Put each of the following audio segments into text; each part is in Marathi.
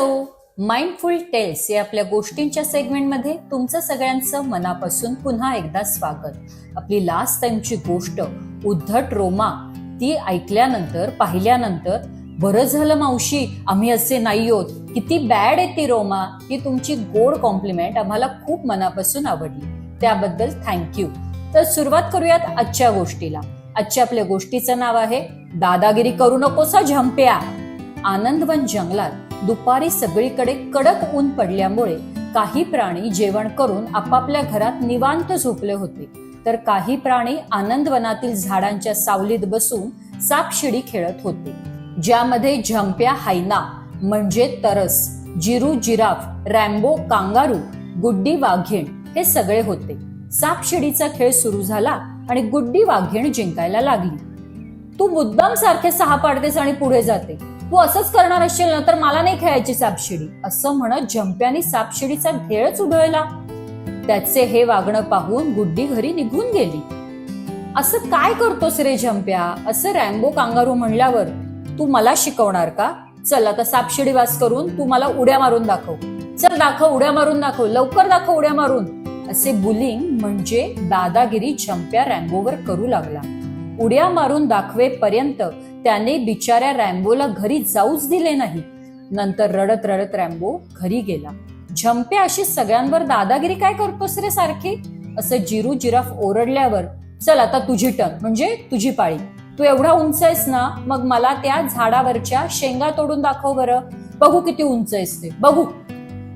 हॅलो, माइंडफुल टेल्स या आपल्या गोष्टींच्या सेगमेंटमध्ये तुमचं सगळ्यांचं मनापासून पुन्हा एकदा स्वागत. आपली लास्ट टाइमची गोष्ट उद्धट रोमा ती ऐकल्यानंतर पाहिल्यानंतर बरं झालं मावशी, आम्ही असे नाही होत, किती बॅड आहे ती रोमा, ही तुमची गोड कॉम्प्लिमेंट आम्हाला खूप मनापासून आवडली, त्याबद्दल थँक्यू. तर सुरुवात करूयात आजच्या गोष्टीला. आजच्या आपल्या गोष्टीचं नाव आहे दादागिरी करू नकोसा झंप्या. आनंदवन जंगलात दुपारी सगळीकडे कडक ऊन पडल्यामुळे काही प्राणी जेवण करून आपापल्या घरात निवांत झोपले होते, तर काही प्राणी आनंदवनातील झाडांच्या सावलीत बसून सापशिडी खेळत होते, ज्यामध्ये झंप्या हायना म्हणजे तरस, जिरू जिराफ, रॅम्बो कांगारू, गुड्डी वाघीण हे सगळे होते. सापशिडीचा खेळ सुरू झाला आणि गुड्डी वाघीण जिंकायला लागली. तू मुद्दाम सारखे सहा पाडतेस आणि पुढे जाते, तू असंच करणार असशील ना तर मला नाही खेळायची सापशिडी, असं म्हणत झंप्याने सापशिडीचा खेळच उधळला. त्याचे हे वागणं पाहून गुड्डी घरी निघून गेली. असं काय करतोस रे झंप्या, असं रॅम्बो कांगारू म्हणल्यावर तू मला शिकवणार का? चल आता सापशिडी वास करून तू मला उड्या मारून दाखव. चल दाखव, उड्या मारून दाखव, लवकर दाखव उड्या मारून. असे बुलिंग म्हणजे दादागिरी झंप्या रॅम्बोवर करू लागला. उड्या मारून दाखवेपर्यंत त्याने बिचाऱ्या रॅम्बोला घरी जाऊच दिले नाही. नंतर रडत रडत रॅम्बो घरी गेला. झंप्या अशी सगळ्यांवर दादागिरी काय करतोस रे सारखी, असं जिरू जिराफ ओरडल्यावर चल आता तुझी टर्न, म्हणजे तुझी पाळी. तू एवढा उंच आहेस ना, मग मला त्या झाडावरच्या शेंगा तोडून दाखव बरं, बघू किती उंच आहेस ते बघू.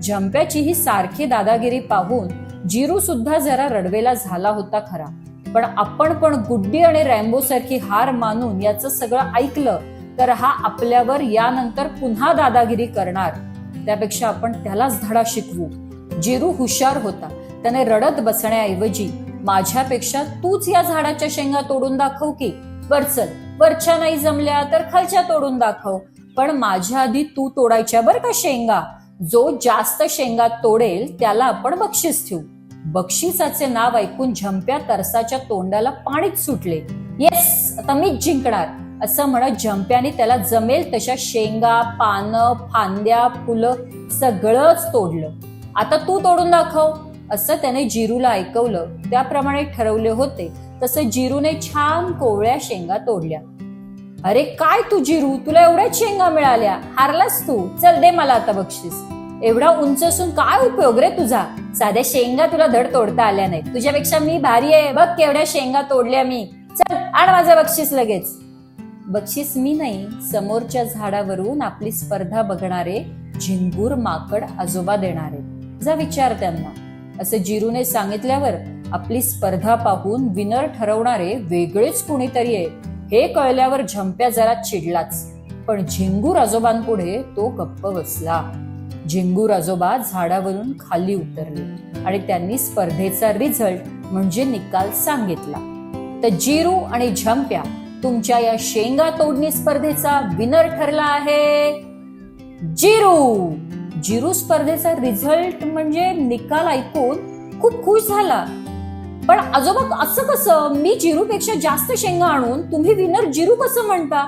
झंप्याची ही सारखी दादागिरी पाहून जिरू सुद्धा जरा रडवेला झाला होता खरा, पण आपण पण गुड्डी आणि रॅम्बो सारखी हार मानून याचं सगळं ऐकलं तर हा आपल्यावर यानंतर पुन्हा दादागिरी करणार. त्यापेक्षा आपण त्यालाच धडा शिकवू. जिरू हुशार होता. त्याने रडत बसण्याऐवजी माझ्यापेक्षा तूच या झाडाच्या शेंगा तोडून दाखव की, वर चल, वरच्या नाही जमल्या तर खालच्या तोडून दाखव, पण माझ्या आधी तू तोडायच्या बर का शेंगा. जो जास्त शेंगा तोडेल त्याला आपण बक्षीस ठेवू. बक्षिसाचे नाव ऐकून झंप्या तरसाच्या तोंडाला पाणीच सुटले. येस, आता मीच जिंकणार, असं म्हणत झंप्याने त्याला जमेल तशा शेंगा, पानं, फांद्या, फुलं सगळंच तोडलं. आता तू तोडून दाखव, असं त्याने जिरूला ऐकवलं. त्याप्रमाणे ठरवले होते तसं जिरूने छान कोवळ्या शेंगा तोडल्या. अरे काय तू जिरू, तुला एवढ्याच शेंगा मिळाल्या, हारलास तू, चल दे मला आता बक्षीस. एवढा उंच असून काय उपयोग रे तुझा, साध्या शेंगा तुला धड तोडता आल्या नाहीत, तुझ्यापेक्षा मी भारी आहे, बघ केवढ्या शेंगा तोडल्या मी, चल आण माझं बक्षीस लगेच. बक्षीस मी नाही, समोरच्या झाडावरून आपली स्पर्धा बघणारे झिंगूर माकड आजोबा देणारे, जा विचार त्यांना, असं जिरूने सांगितल्यावर आपली स्पर्धा पाहून विनर ठरवणारे वेगळेच कुणीतरी आहे हे कळल्यावर झंप्या जरा चिडलाच, पण झिंगूर आजोबांपुढे तो गप्प बसला. झिंगूर आजोबा झाडावरून खाली उतरले आणि त्यांनी स्पर्धेचा रिझल्ट म्हणजे निकाल सांगितला. तर जिरू आणि झंप्या तुमच्या या शेंगा तोडणी स्पर्धेचा विनर ठरला आहे जिरू. जिरू स्पर्धेचा रिझल्ट म्हणजे निकाल ऐकून खूप खुश झाला. पण आजोबा असं कसं, मी जिरूपेक्षा जास्त शेंगा आणून तुम्ही विनर जिरू कसं म्हणता?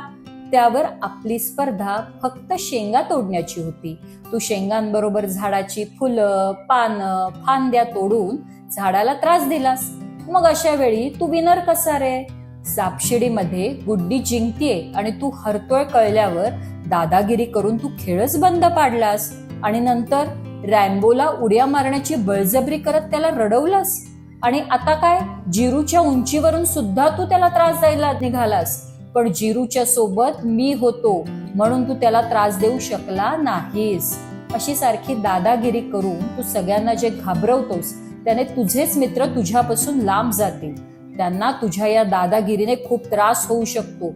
त्यावर आपली स्पर्धा फक्त शेंगा तोडण्याची होती. तू शेंगांबरोबर झाडाची फुलं, पानं, फांद्या तोडून झाडाला त्रास दिलास, मग अशा वेळी तू विनर कसा रे? सापशिडीमध्ये गुड्डी जिंकतीये आणि तू हरतोय कळल्यावर दादागिरी करून तू खेळच बंद पाडलास आणि नंतर रॅम्बोला उड्या मारण्याची बळजबरी करत त्याला रडवलास आणि आता काय, जिरूच्या उंचीवरून सुद्धा तू त्याला त्रास द्यायला निघालास. पण जिरूच्या सोबत मी होतो म्हणून तू त्याला त्रास देऊ शकला नाहीस. अशी सारखी दादागिरी करून तू सगळ्यांना जे घाबरवतोस त्याने तुझेच मित्र तुझ्यापासून लांब जातील. त्यांना तुझ्या या दादागिरीने खूप त्रास होऊ शकतो.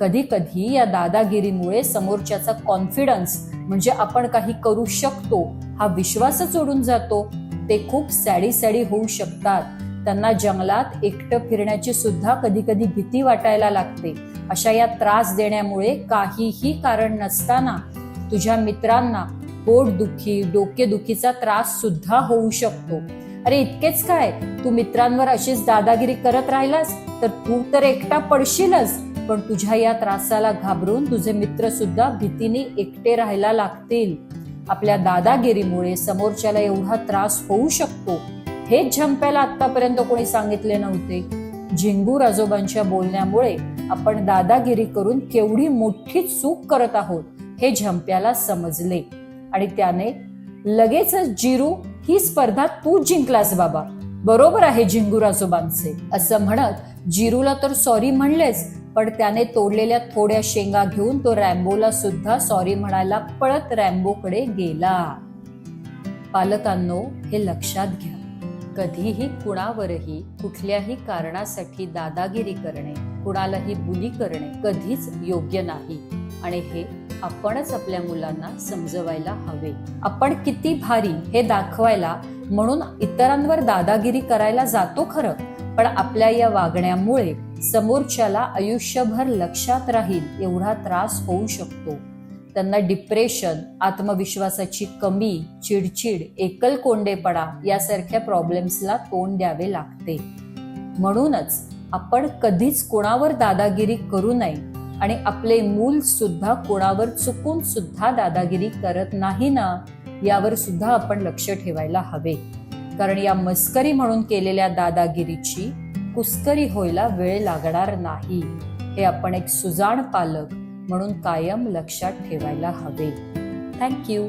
कधी कधी या दादागिरीमुळे समोरच्याचा कॉन्फिडन्स म्हणजे आपण काही करू शकतो हा विश्वासच उडून जातो. ते खूप सॅडी होऊ शकतात. त्यांना जंगलात एकटं फिरण्याची सुद्धा कधी कधी भीती वाटायला लागते. अशा या त्रास देण्यामुळे काहीही कारण नसताना तुझ्या मित्रांना पोटदुखी, डोकेदुखीचा त्रास सुद्धा होऊ शकतो. अरे इतकेच काय, तू मित्रांवर अशीच दादागिरी करत राहिलास तर तू तर एकटा पडशीलच, पण तुझ्या या त्रासाला घाबरून तुझे मित्र सुद्धा भीतीने एकटे राहायला लागतील. आपल्या दादागिरीमुळे समोरच्याला एवढा त्रास होऊ शकतो हेच झंप्याला आतापर्यंत कोणी सांगितले नव्हते. झिंगूर आजोबांच्या बोलण्यामुळे आपण दादागिरी करून केवढी मोठी चूक करत आहोत हे झंप्याला समजले आणि त्याने लगेचच जिरू ही स्पर्धा तू जिंकलास बाबा, बरोबर आहे झिंगूर आजोबांचे असं म्हणत जिरूला तर सॉरी म्हणलेच, पण त्याने तोडलेल्या थोड्या शेंगा घेऊन तो रॅम्बोला सुद्धा सॉरी म्हणायला पळत रॅम्बोकडे गेला. पालकांनो, हे लक्षात घ्या, कधीही कुणावरही कुठल्याही कारणासाठी दादागिरी करणे, कुणालाही बुली करणे कधीच योग्य नाही आणि हे आपणच आपल्या मुलांना समजवायला हवे. आपण किती भारी हे दाखवायला म्हणून इतरांवर दादागिरी करायला जातो खरं, पण आपल्या या वागण्यामुळे समोरच्याला आयुष्यभर लक्षात राहील एवढा त्रास होऊ शकतो. त्यांना डिप्रेशन, आत्मविश्वासाची कमी, चिडचिड, एकलकोंडेपणा यासारख्या प्रॉब्लेम्सला तोंड द्यावे लागते. म्हणूनच आपण कधीच कोणावर दादागिरी करू नये आणि आपले मूल सुद्धा कोणावर चुकून सुद्धा दादागिरी करत नाही ना, यावर सुद्धा आपण लक्ष ठेवायला हवे. कारण या मस्करी म्हणून केलेल्या दादागिरीची कुस्करी व्हायला वेळ लागणार नाही हे आपण एक सुजाण पालक म्हणून कायम लक्षात ठेवायला हवे. थँक्यू.